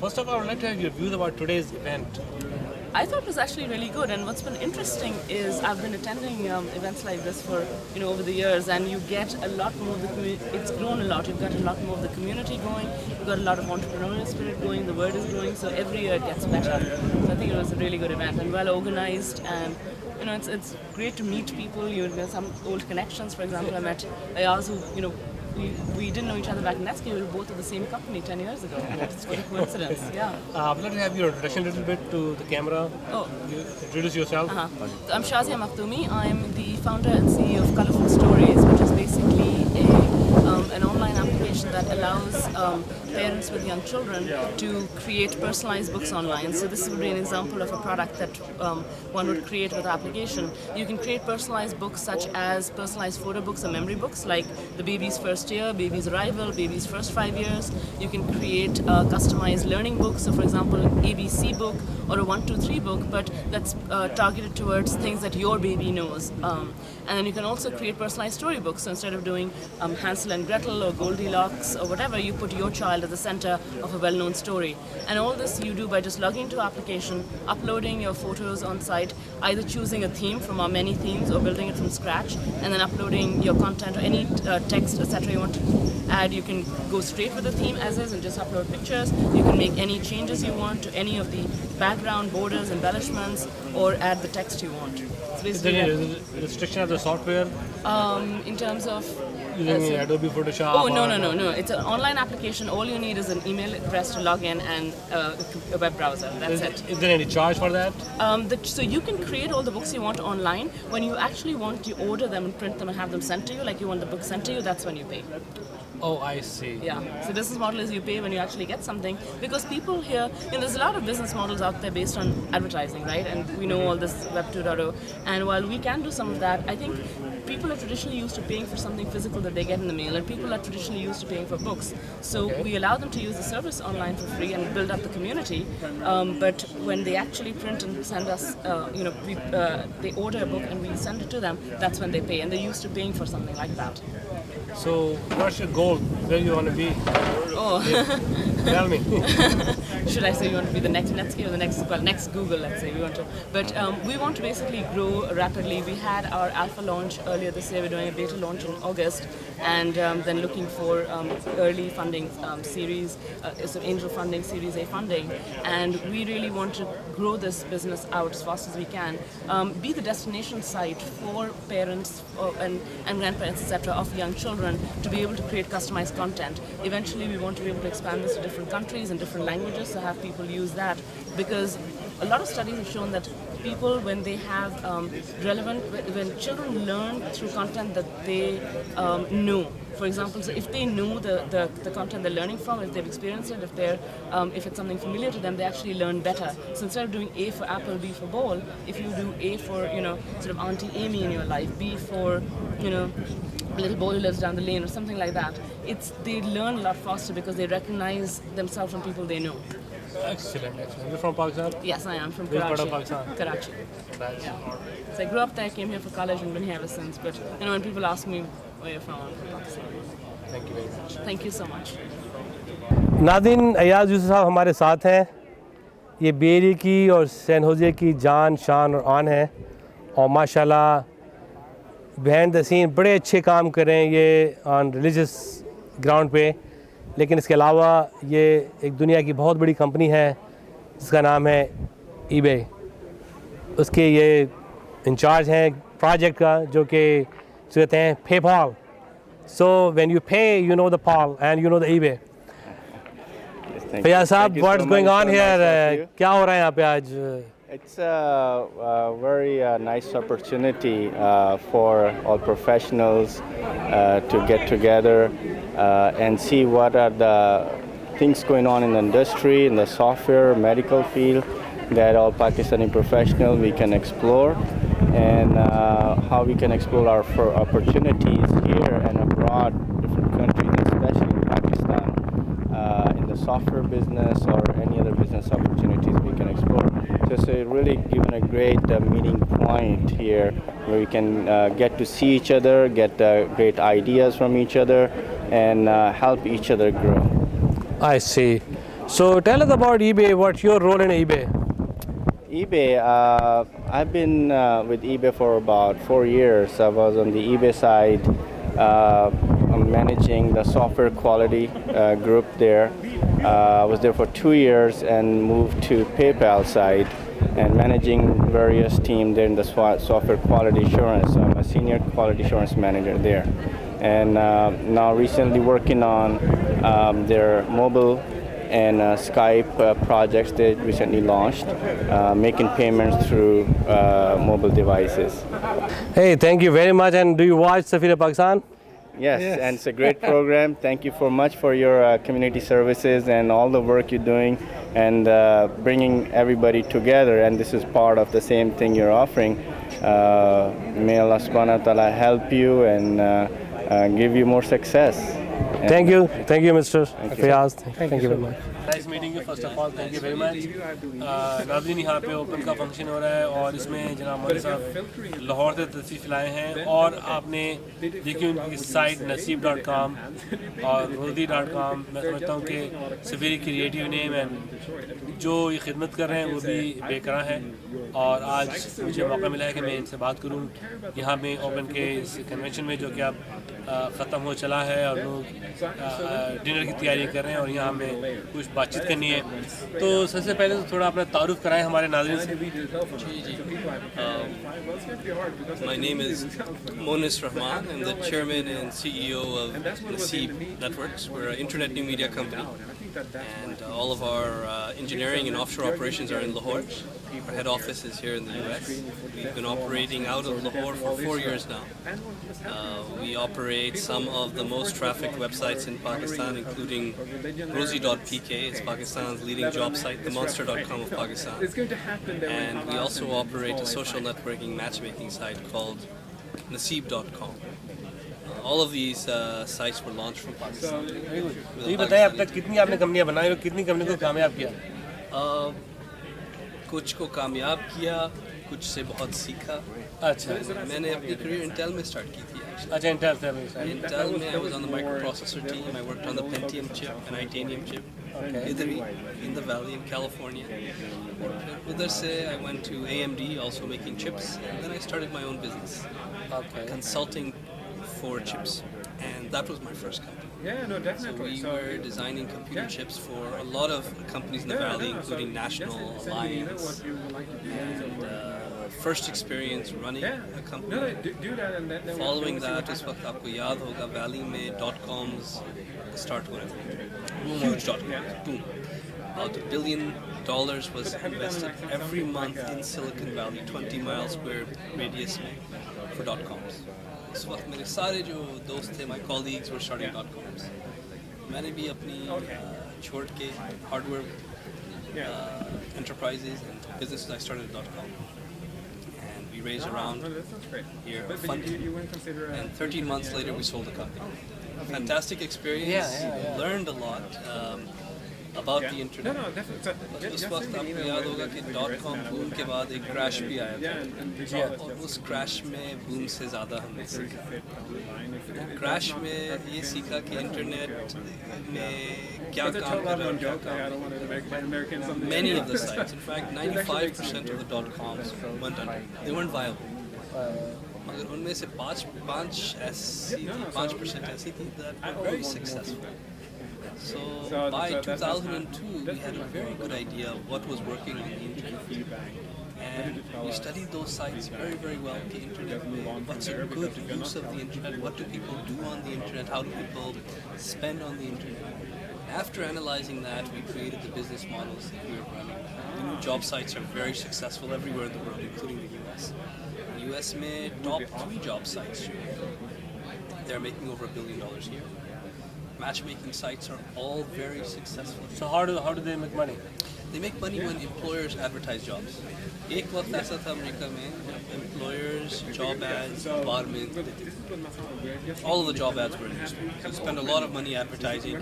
First of all, I would like to have your views about today's event. I thought it was actually really good, and what's been interesting is I've been attending events like this for over the years, and you get a lot more of the community. It's grown a lot. You've got a lot more of the community going. You've got a lot of entrepreneurial spirit going. The word is growing, so every year it gets better. So I think it was a really good event and well organized, and it's great to meet people. You have some old connections. For example, I met Ayaz, who we didn't know each other back in Netscape. We were both at the same company 10 years ago. It's quite a coincidence. Yeah. I'd like to have your introduction a little bit to the camera. Oh. You introduce yourself. So I'm Shazia Makhdoumi. I'm the founder and CEO of Colorful Stories, which is basically an online application that allows parents with young children to create personalized books online. So this would be an example of a product that one would create with the application. You can create personalized books such as personalized photo books or memory books, like the baby's first year, baby's arrival, baby's first 5 years. You can create customized learning books. So for example, an ABC book or a 1, 2, 3 book, but that's targeted towards things that your baby knows. And then you can also create personalized storybooks. So instead of doing Hansel and Gretel or Goldilocks or whatever, you put your child at the center of a well-known story. And all this you do by just logging into application, uploading your photos on site, either choosing a theme from our many themes or building it from scratch, and then uploading your content or any text, etc. you want to add. You can go straight with the theme as is and just upload pictures. You can make any changes you want to any of the background, borders, embellishments, or add the text you want. So Is there any restriction of the software? In terms of Using Adobe Photoshop? Oh, no. It's an online application. All you need is an email address to log in and a web browser. That's it. Is there any charge for that? So you can create all the books you want online. When you actually want to order them and print them and have them sent to you, like you want the book sent to you, that's when you pay. Oh, I see. Yeah. So business model is you pay when you actually get something, because people here, there's a lot of business models out there based on advertising, right? And we know all this Web 2.0. And while we can do some of that, I think people are traditionally used to paying for something physical that they get in the mail, and people are traditionally used to paying for books. So we allow them to use the service online for free and build up the community. But when they actually print and send us, they order a book and we send it to them, that's when they pay. And they're used to paying for something like that. So what's your goal? Where you want to be? Oh. Tell me. Should I say we want to be the next Netscape or the next Google, let's say. But we want to basically grow rapidly. We had our alpha launch earlier this year. We're doing a beta launch in August, and then looking for early funding series, so angel funding, Series A funding. And we really want to grow this business out as fast as we can. Be the destination site for parents and grandparents, etc., of young children to be able to create customized content. Eventually, we want to be able to expand this to different countries and different languages, so have people use that, because a lot of studies have shown that people, when they have when children learn through content that they know. For example, so if they know the content they're learning from, if they've experienced it, if it's something familiar to them, they actually learn better. So instead of doing A for apple, B for ball, if you do A for sort of Auntie Amy in your life, B for a little boy who lives down the lane or something like that, they learn a lot faster because they recognize themselves from people they know. Excellent. You're from Pakistan? Yes, I am from Which Karachi. part of Pakistan? Karachi. Yeah. So I grew up there, came here for college and been here ever since. But when people ask me where you're from, I'm from Pakistan. Thank you very much. Thank you so much. नादिन Ayaz Yusuf साहब हमारे साथ हैं। ये berry की और San Jose की जान, शान और आन है, और माशाल्लाह बिहाइंड द सीन बड़े अच्छे काम कर रहे हैं ये ऑन रिलीजियस ग्राउंड पे। लेकिन इसके अलावा ये एक दुनिया की बहुत बड़ी कंपनी है जिसका नाम है ईबे। उसके ये इंचार्ज हैं प्रोजेक्ट का, जो कि कहते हैं पेपाल। सो व्हेन यू पे you know the Paul and you know the eBay. Faiyaz साहब, व्हाट्स गोइंग ऑन हियर? क्या हो रहा है यहाँ पे आज? It's a very nice opportunity for all professionals to get together and see what are the things going on in the industry, in the software, medical field, that all Pakistani professionals we can explore, and how we can explore our opportunities here and abroad, different countries, especially in Pakistan, in the software business or any other business opportunities we can explore. So it's really given a great meeting point here where we can get to see each other, get great ideas from each other, and help each other grow. I see. So tell us about eBay. What's your role in eBay? eBay, I've been with eBay for about 4 years. I was on the eBay side, I'm managing the software quality group there. I was there for 2 years and moved to PayPal side and managing various teams there in the software quality assurance. So I'm a senior quality assurance manager there. And now recently working on their mobile and Skype projects they recently launched, making payments through mobile devices. Hey, thank you very much. And do you watch Safira Pakistan? Yes, and it's a great program. Thank you so much for your community services and all the work you're doing and bringing everybody together. And this is part of the same thing you're offering. May Allah subhanahu wa ta'ala help you and give you more success. Thank you, Mr. you. Fayaz. Thank you very much. Nice meeting you. First of all, thank you very much. नाज़रीन यहाँ पे open का function हो रहा है और इसमें जनाब मौलवी साहब लाहौर से तशरीफ़ लाए हैं और आपने देखी उनकी साइट नसीब.com और रोदी.com। मैं समझता हूँ कि सफीरी क्रिएटिव नेम है, जो ये खिदमत कर रहे हैं वो भी बेकरार है। और आज मुझे मौका मिला है कि मैं इनसे बात करूँ यहाँ में ओपन के इस कन्वेंशन में, जो कि अब ख़त्म हो चला है और लोग डिनर की तैयारी कर रहे हैं और यहाँ में कुछ बातचीत करनी है। तो सबसे पहले तो थोड़ा अपना तारुफ कराएं हमारे नाज़रीन से। My name is Monis Rahman. I'm the chairman and CEO of Naseeb Networks. We're an internet new media company, and all of our engineering and offshore operations are in Lahore. Our head office is here in the US. We've been operating out of Lahore for 4 years now. We operate some of the most trafficked websites in Pakistan, including Rosie.pk. It's Pakistan's leading job site, the Monster.com of Pakistan. And we also operate a social networking matchmaking site called Naseeb.com. All of these sites were launched from Pakistan. ये बताइए अब तक कितनी आपने कंपनियां बनाई और कितनी कंपनी को कामयाब किया? कुछ को कामयाब किया, कुछ से बहुत सीखा। अच्छा, मैंने अपनी करियर इंटेल में स्टार्ट की थी। अच्छा इंटेल से Intel में I was on the microprocessor team. I worked on the Pentium chip and Itanium chip. इधर ही in the Valley in California. उधर से I went to AMD, also making chips, and then I started my own business, consulting for chips, and that was my first company. Yeah, no, definitely. We were designing computer chips for a lot of companies in the Valley, including National, Alliance, and first experience running a company. Do that and then Following that, उस वक्त आपको याद होगा Valley में .coms start हुए थे, huge .coms, boom. About $1 billion was invested every month in Silicon Valley, 20 mile square radius में for .coms. उस वक्त मेरे सारे जो दोस्त थे, my colleagues were starting .coms. मैंने भी अपनी छोड़ के hardware enterprises and businesses, I started .com. And we raised around here funding. And 13 months later, we sold the company. Fantastic experience. Learned a lot about the internet. उस वक्त आपको याद होगा कि .com boom के बाद एक crash भी आया था, और उस crash में boom से ज़्यादा हमने सीखा। crash में ये सीखा कि इंटरनेट में क्या काम कर रहा है, क्या काम। Many of the sites, in fact 95% of the .coms went under. They weren't viable. मगर उनमें से 5% ऐसी थी that were very successful. So by 2002, we had a very good idea of what was working on the internet, and we studied those sites very, very well. The internet, what's a good use of the internet? What do people do on the internet? How do people spend on the internet? After analyzing that, we created the business models that we were running. The new job sites are very successful everywhere in the world, including the US. The US made top 3 job sites. They're making over $1 billion a year. Matchmaking sites are all very successful. So how do they make money? They make money when employers advertise jobs. एक वक्त ऐसा था America में, employers, job ads, बार में, all of the job ads were in newspapers. You spend a lot of money advertising.